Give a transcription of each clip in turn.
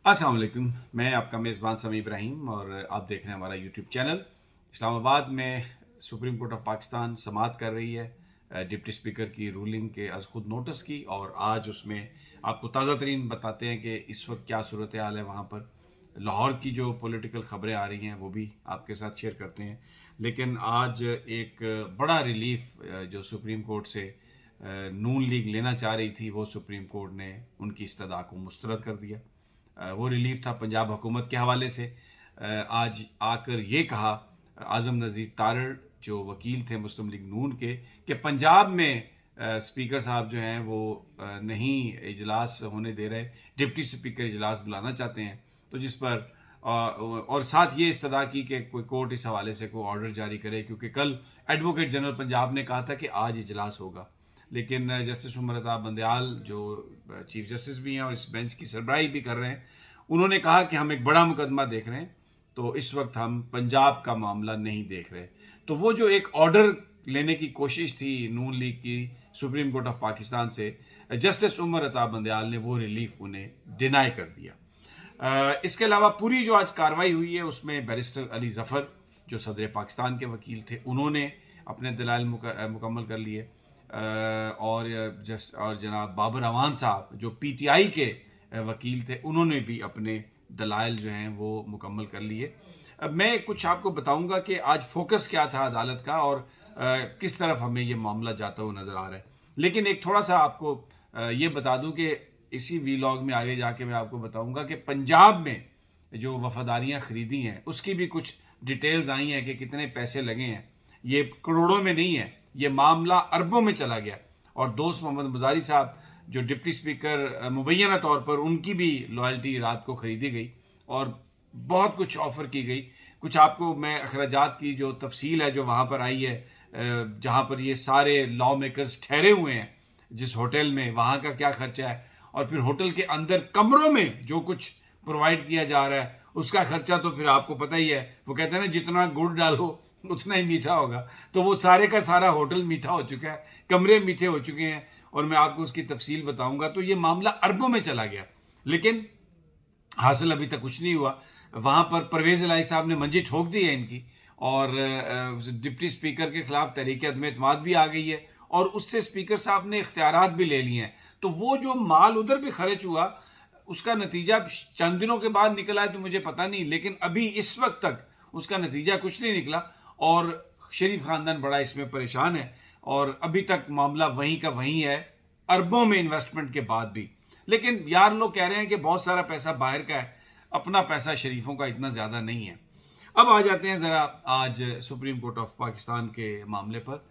अस्सलाम वालेकुम। मैं आपका मेज़बान समी इब्राहिम और आप देख रहे हैं हमारा यूट्यूब चैनल। इस्लामाबाद में सुप्रीम कोर्ट ऑफ पाकिस्तान समाअत कर रही है डिप्टी स्पीकर की रूलिंग के अज़ खुद नोटिस की, और आज उसमें आपको ताज़ा तरीन बताते हैं कि इस वक्त क्या सूरत हाल है वहाँ पर। लाहौर की जो पॉलिटिकल ख़बरें आ रही हैं वो भी आपके साथ शेयर करते हैं। लेकिन आज एक बड़ा रिलीफ जो सुप्रीम कोर्ट से नून लीग लेना चाह रही थी, वो सुप्रीम कोर्ट ने उनकी इस्तदा को मुस्तरद कर दिया। वो रिलीफ था पंजाब हुकूमत के हवाले से। आज आकर ये कहा आज़म नज़ीर तारड़ जो वकील थे मुस्लिम लीग नून के, कि पंजाब में स्पीकर साहब जो हैं वो नहीं इजलास होने दे रहे, डिप्टी स्पीकर इजलास बुलाना चाहते हैं। तो जिस पर और साथ ये इस्तदा की कि कोई कोर्ट इस हवाले से कोई ऑर्डर जारी करे, क्योंकि कल एडवोकेट जनरल पंजाब ने कहा था कि आज इजलास होगा। लेकिन जस्टिस उमर अता बंदयाल जो चीफ जस्टिस भी हैं और इस बेंच की सरबराही भी कर रहे हैं, उन्होंने कहा कि हम एक बड़ा मुकदमा देख रहे हैं, तो इस वक्त हम पंजाब का मामला नहीं देख रहे। तो वो जो एक ऑर्डर लेने की कोशिश थी नून लीग की सुप्रीम कोर्ट ऑफ पाकिस्तान से, जस्टिस उमर अता बंदयाल ने वो रिलीफ उन्हें डिनाई कर दिया। इसके अलावा पूरी जो आज कार्रवाई हुई है उसमें बैरिस्टर अली ज़फ़र जो सदर पाकिस्तान के वकील थे, उन्होंने अपने दलाइल मुकम्मल कर लिए, और जनाब बाबर अवान साहब जो पीटीआई के वकील थे, उन्होंने भी अपने दलाइल जो हैं वो मुकम्मल कर लिए। अब मैं कुछ आपको बताऊंगा कि आज फोकस क्या था अदालत का और किस तरफ हमें ये मामला जाता हुआ नज़र आ रहा है। लेकिन एक थोड़ा सा आपको ये बता दूं कि इसी वीलॉग में आगे जाके मैं आपको बताऊंगा कि पंजाब में जो वफादारियां खरीदी हैं उसकी भी कुछ डिटेल्स आई हैं कि कितने पैसे लगे हैं। ये करोड़ों में नहीं है, ये मामला अरबों में चला गया। और दोस्त मोहम्मद मुजारी साहब जो डिप्टी स्पीकर मुबैना तौर पर, उनकी भी लॉयल्टी रात को ख़रीदी गई और बहुत कुछ ऑफ़र की गई। कुछ आपको मैं अखराजात की जो तफसील है जो वहाँ पर आई है, जहाँ पर ये सारे लॉ मेकर्स ठहरे हुए हैं जिस होटल में, वहाँ का क्या खर्चा है, और फिर होटल के अंदर कमरों में जो कुछ प्रोवाइड किया जा रहा है उसका खर्चा तो फिर आपको पता ही है। वो कहते हैं ना, जितना गुड़ डालो उतना ही मीठा होगा। तो वो सारे का सारा होटल मीठा हो चुका है, कमरे मीठे हो चुके हैं, और मैं आपको उसकी तफसील बताऊंगा। तो ये मामला अरबों में चला गया, लेकिन हासिल अभी तक कुछ नहीं हुआ। वहाँ पर परवेज़ इलाही साहब ने मंजी ठोक दी है इनकी, और डिप्टी स्पीकर के खिलाफ तहरीक अदम एतमाद भी आ गई है, और उससे स्पीकर साहब ने इख्तियारात भी ले लिए हैं। तो वो जो माल उधर भी खर्च हुआ उसका नतीजा चंद दिनों के बाद निकला है तो मुझे पता नहीं, लेकिन अभी इस वक्त तक उसका नतीजा कुछ नहीं निकला, और शरीफ ख़ानदान बड़ा इसमें परेशान है, और अभी तक मामला वहीं का वहीं है, अरबों में इन्वेस्टमेंट के बाद भी। लेकिन यार लोग कह रहे हैं कि बहुत सारा पैसा बाहर का है, अपना पैसा शरीफों का इतना ज़्यादा नहीं है। अब आ जाते हैं ज़रा आज सुप्रीम कोर्ट ऑफ पाकिस्तान के मामले पर।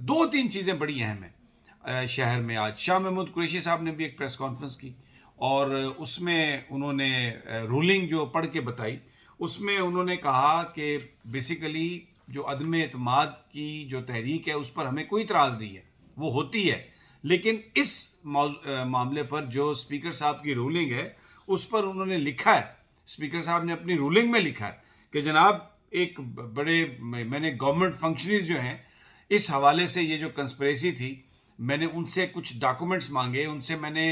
दो तीन चीज़ें बड़ी अहम हैं। शहर में आज शाह महमूद कुरैशी साहब ने भी एक प्रेस कॉन्फ्रेंस की, और उसमें उन्होंने रूलिंग जो पढ़ के बताई, उसमें उन्होंने कहा कि बेसिकली जो अदम एतमाद की जो तहरीक है उस पर हमें कोई इतराज़ नहीं है, वो होती है, लेकिन इस मामले पर जो स्पीकर साहब की रूलिंग है उस पर उन्होंने लिखा है, स्पीकर साहब ने अपनी रूलिंग में लिखा है कि जनाब एक बड़े, मैंने गवर्नमेंट फंक्शनरीज जो हैं इस हवाले से, ये जो कंस्पिरेसी थी, मैंने उनसे कुछ डॉक्यूमेंट्स मांगे, उनसे मैंने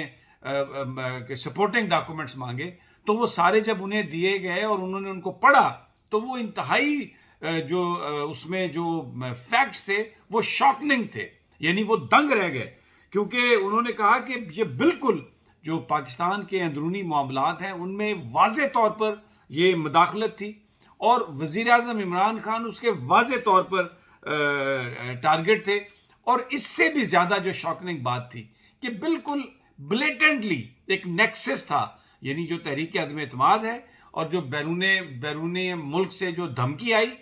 सपोर्टिंग डॉक्यूमेंट्स मांगे, तो वो सारे जब उन्हें दिए गए और उन्होंने उनको पढ़ा तो वो इंतहाई जो उसमें जो फैक्ट्स थे वो शॉकिंग थे, यानी वो दंग रह गए। क्योंकि उन्होंने कहा कि ये बिल्कुल जो पाकिस्तान के अंदरूनी मामलात हैं उनमें वाज़े तौर पर ये मुदाखलत थी, और वज़ीर आज़म इमरान खान उसके वाज़े तौर पर टारगेट थे। और इससे भी ज़्यादा जो शॉकिंग बात थी कि बिल्कुल ब्लेटेंटली एक नेक्सस था, यानी जो तहरीक अदम एतमाद है और जो बैरून मुल्क से जो धमकी आई,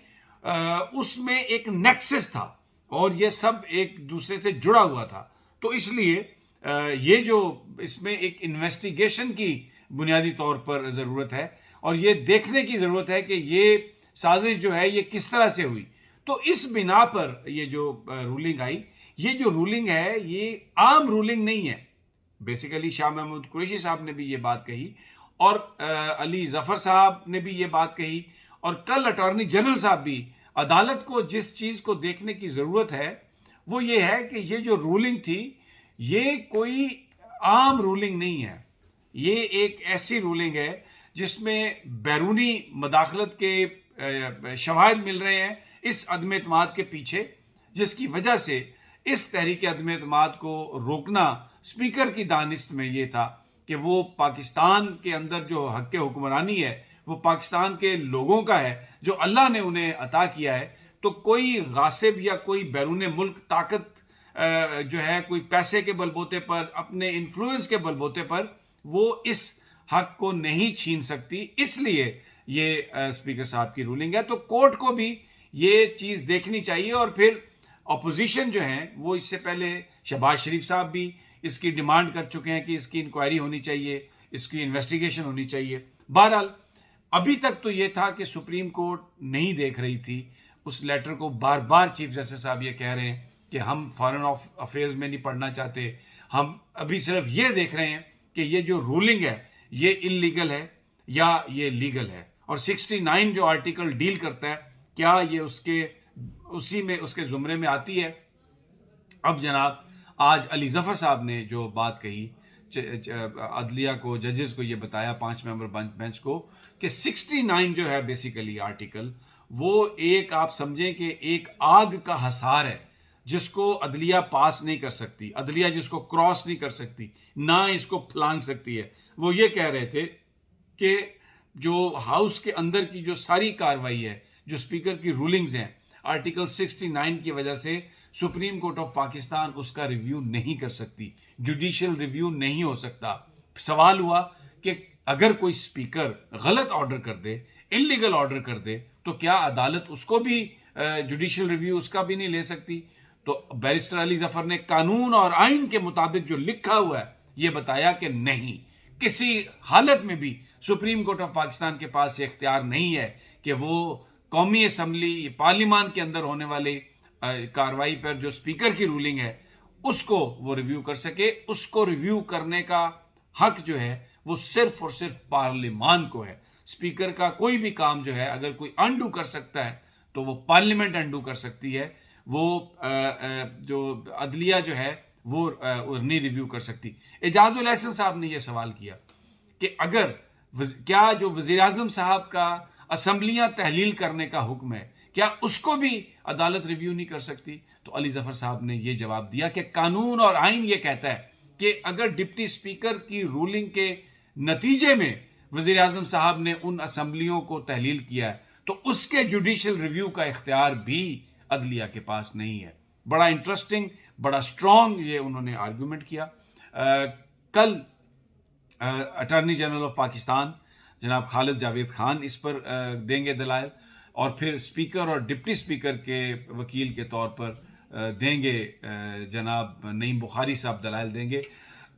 उसमें एक नेक्सस था, और ये सब एक दूसरे से जुड़ा हुआ था। तो इसलिए ये जो इसमें एक इन्वेस्टिगेशन की बुनियादी तौर पर ज़रूरत है, और ये देखने की ज़रूरत है कि ये साजिश जो है ये किस तरह से हुई। तो इस बिना पर ये जो रूलिंग आई, ये जो रूलिंग है ये आम रूलिंग नहीं है। बेसिकली शाह महमूद कुरैशी साहब ने भी ये बात कही, और अली ज़फ़र साहब ने भी ये बात कही, और कल अटॉर्नी जनरल साहब भी। अदालत को जिस चीज़ को देखने की ज़रूरत है वो ये है कि ये जो रूलिंग थी ये कोई आम रूलिंग नहीं है, یہ ایک ایسی رولنگ ہے جس میں بیرونی مداخلت کے شواہد مل رہے ہیں اس عدم اعتماد کے پیچھے، جس کی وجہ سے اس تحریک عدم اعتماد کو روکنا اسپیکر کی دانست میں یہ تھا کہ وہ پاکستان کے اندر جو حق حکمرانی ہے وہ پاکستان کے لوگوں کا ہے جو اللہ نے انہیں عطا کیا ہے، تو کوئی غاصب یا کوئی بیرون ملک طاقت جو ہے کوئی پیسے کے بل بوتے پر، اپنے انفلوئنس کے بل بوتے پر وہ اس حق کو نہیں چھین سکتی. اس لیے یہ اسپیکر صاحب کی رولنگ ہے. تو کورٹ کو بھی یہ چیز دیکھنی چاہیے. اور پھر اپوزیشن جو ہیں وہ اس سے پہلے شہباز شریف صاحب بھی اس کی ڈیمانڈ کر چکے ہیں کہ اس کی انکوائری ہونی چاہیے، اس کی انویسٹیگیشن ہونی چاہیے. بہرحال ابھی تک تو یہ تھا کہ سپریم کورٹ نہیں دیکھ رہی تھی اس لیٹر کو. بار بار چیف جسٹس صاحب یہ کہہ رہے ہیں کہ ہم فارن افیئرز میں نہیں پڑھنا چاہتے، ہم ابھی صرف یہ دیکھ رہے ہیں کہ یہ جو رولنگ ہے یہ انلیگل ہے یا یہ لیگل ہے. اور 69 جو آرٹیکل ڈیل کرتا ہے کیا یہ اس کے زمرے میں آتی ہے. اب جناب آج علی ظفر صاحب نے جو بات کہی عدلیہ کو، ججز کو یہ بتایا 5 ممبر بینچ کو کہ 69 جو ہے بیسیکلی آرٹیکل وہ ایک آپ سمجھیں کہ ایک آگ کا حصار ہے جس کو عدلیہ پاس نہیں کر سکتی، عدلیہ جس کو کراس نہیں کر سکتی، نہ اس کو پھلانگ سکتی ہے. وہ یہ کہہ رہے تھے کہ جو ہاؤس کے اندر کی جو ساری کاروائی ہے، جو اسپیکر کی رولنگز ہیں، آرٹیکل 69 کی وجہ سے سپریم کورٹ آف پاکستان اس کا ریویو نہیں کر سکتی، جوڈیشل ریویو نہیں ہو سکتا. سوال ہوا کہ اگر کوئی اسپیکر غلط آرڈر کر دے، انلیگل آرڈر کر دے، تو کیا عدالت اس کو بھی جوڈیشل ریویو اس کا بھی نہیں لے سکتی؟ تو بیرسٹر علی ظفر نے قانون اور آئین کے مطابق جو لکھا ہوا ہے یہ بتایا کہ نہیں، کسی حالت میں بھی سپریم کورٹ آف پاکستان کے پاس یہ اختیار نہیں ہے کہ وہ قومی اسمبلی پارلیمان کے اندر ہونے والی کاروائی پر جو اسپیکر کی رولنگ ہے اس کو وہ ریویو کر سکے. اس کو ریویو کرنے کا حق جو ہے وہ صرف اور صرف پارلیمان کو ہے. اسپیکر کا کوئی بھی کام جو ہے اگر کوئی انڈو کر سکتا ہے تو وہ پارلیمنٹ انڈو کر سکتی ہے، وہ جو عدلیہ جو ہے وہ نہیں ریویو کر سکتی. اعجاز الاحسن صاحب نے یہ سوال کیا کہ اگر کیا جو وزیر اعظم صاحب کا اسمبلیاں تحلیل کرنے کا حکم ہے کیا اس کو بھی عدالت ریویو نہیں کر سکتی؟ تو علی ظفر صاحب نے یہ جواب دیا کہ قانون اور آئین یہ کہتا ہے کہ اگر ڈپٹی اسپیکر کی رولنگ کے نتیجے میں وزیر اعظم صاحب نے ان اسمبلیوں کو تحلیل کیا ہے تو اس کے جوڈیشل ریویو کا اختیار بھی عدلیہ کے پاس نہیں ہے. بڑا انٹرسٹنگ، بڑا اسٹرانگ یہ انہوں نے آرگومنٹ کیا. کل اٹارنی جنرل آف پاکستان جناب خالد جاوید خان اس پر دیں گے دلائل، اور پھر اسپیکر اور ڈپٹی اسپیکر کے وکیل کے طور پر دیں گے جناب نعیم بخاری صاحب دلائل دیں گے.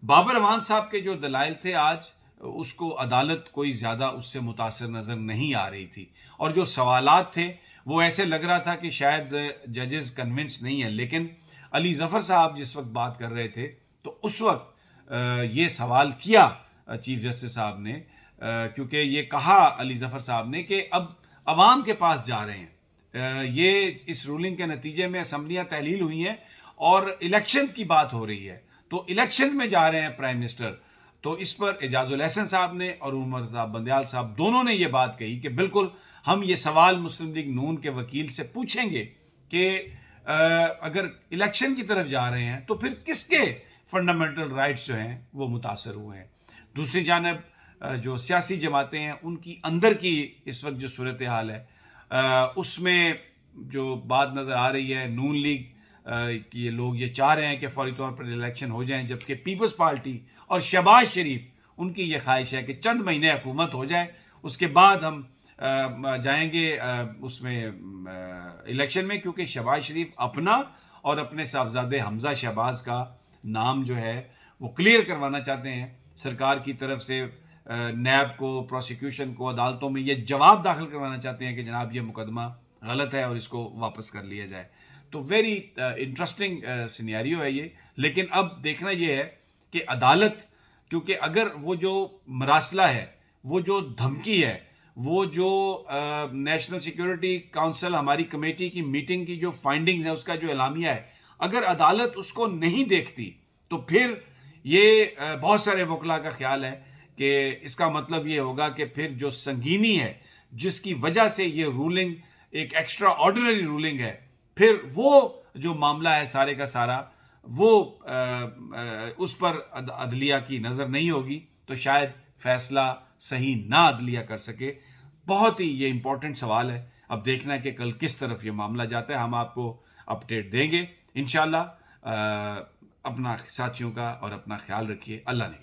بابر امان صاحب کے جو دلائل تھے آج اس کو عدالت کوئی زیادہ اس سے متاثر نظر نہیں آ رہی تھی، اور جو سوالات تھے وہ ایسے لگ رہا تھا کہ شاید ججز کنونس نہیں ہیں. لیکن علی ظفر صاحب جس وقت بات کر رہے تھے تو اس وقت یہ سوال کیا چیف جسٹس صاحب نے، کیونکہ یہ کہا علی ظفر صاحب نے کہ اب عوام کے پاس جا رہے ہیں، یہ اس رولنگ کے نتیجے میں اسمبلیاں تحلیل ہوئی ہیں اور الیکشنز کی بات ہو رہی ہے، تو الیکشن میں جا رہے ہیں پرائم منسٹر. تو اس پر اعجاز الاحسن صاحب نے اور عمر بندیال صاحب دونوں نے یہ بات کہی کہ بالکل ہم یہ سوال مسلم لیگ نون کے وکیل سے پوچھیں گے کہ اگر الیکشن کی طرف جا رہے ہیں تو پھر کس کے فنڈامنٹل رائٹس جو ہیں وہ متاثر ہوئے ہیں. دوسری جانب جو سیاسی جماعتیں ہیں ان کی اندر کی اس وقت جو صورتحال ہے اس میں جو بات نظر آ رہی ہے، نون لیگ کہ لوگ یہ چاہ رہے ہیں کہ فوری طور پر الیکشن ہو جائیں، جبکہ پیپلز پارٹی اور شہباز شریف ان کی یہ خواہش ہے کہ چند مہینے حکومت ہو جائے اس کے بعد ہم جائیں گے اس میں الیکشن میں، کیونکہ شہباز شریف اپنا اور اپنے صاحبزادے حمزہ شہباز کا نام جو ہے وہ کلیئر کروانا چاہتے ہیں. سرکار کی طرف سے نیب کو، پروسیکیوشن کو، عدالتوں میں یہ جواب داخل کروانا چاہتے ہیں کہ جناب یہ مقدمہ غلط ہے اور اس کو واپس کر لیا جائے. تو ویری انٹرسٹنگ سینیریو ہے یہ. لیکن اب دیکھنا یہ ہے کہ عدالت، کیونکہ اگر وہ جو مراسلہ ہے، وہ جو دھمکی ہے، وہ جو نیشنل سیکیورٹی کونسل ہماری کمیٹی کی میٹنگ کی جو فائنڈنگز ہیں اس کا جو اعلامیہ ہے، اگر عدالت اس کو نہیں دیکھتی تو پھر یہ بہت سارے وکلاء کا خیال ہے کہ اس کا مطلب یہ ہوگا کہ پھر جو سنگینی ہے جس کی وجہ سے یہ رولنگ ایک ایکسٹرا آرڈینری رولنگ ہے، پھر وہ جو معاملہ ہے سارے کا سارا وہ اس پر عدلیہ کی نظر نہیں ہوگی، تو شاید فیصلہ صحیح نہ عدلیہ کر سکے. بہت ہی یہ امپورٹنٹ سوال ہے. اب دیکھنا ہے کہ کل کس طرف یہ معاملہ جاتا ہے. ہم آپ کو اپڈیٹ دیں گے انشاءاللہ. اپنا ساتھیوں کا اور اپنا خیال رکھیے. اللہ نے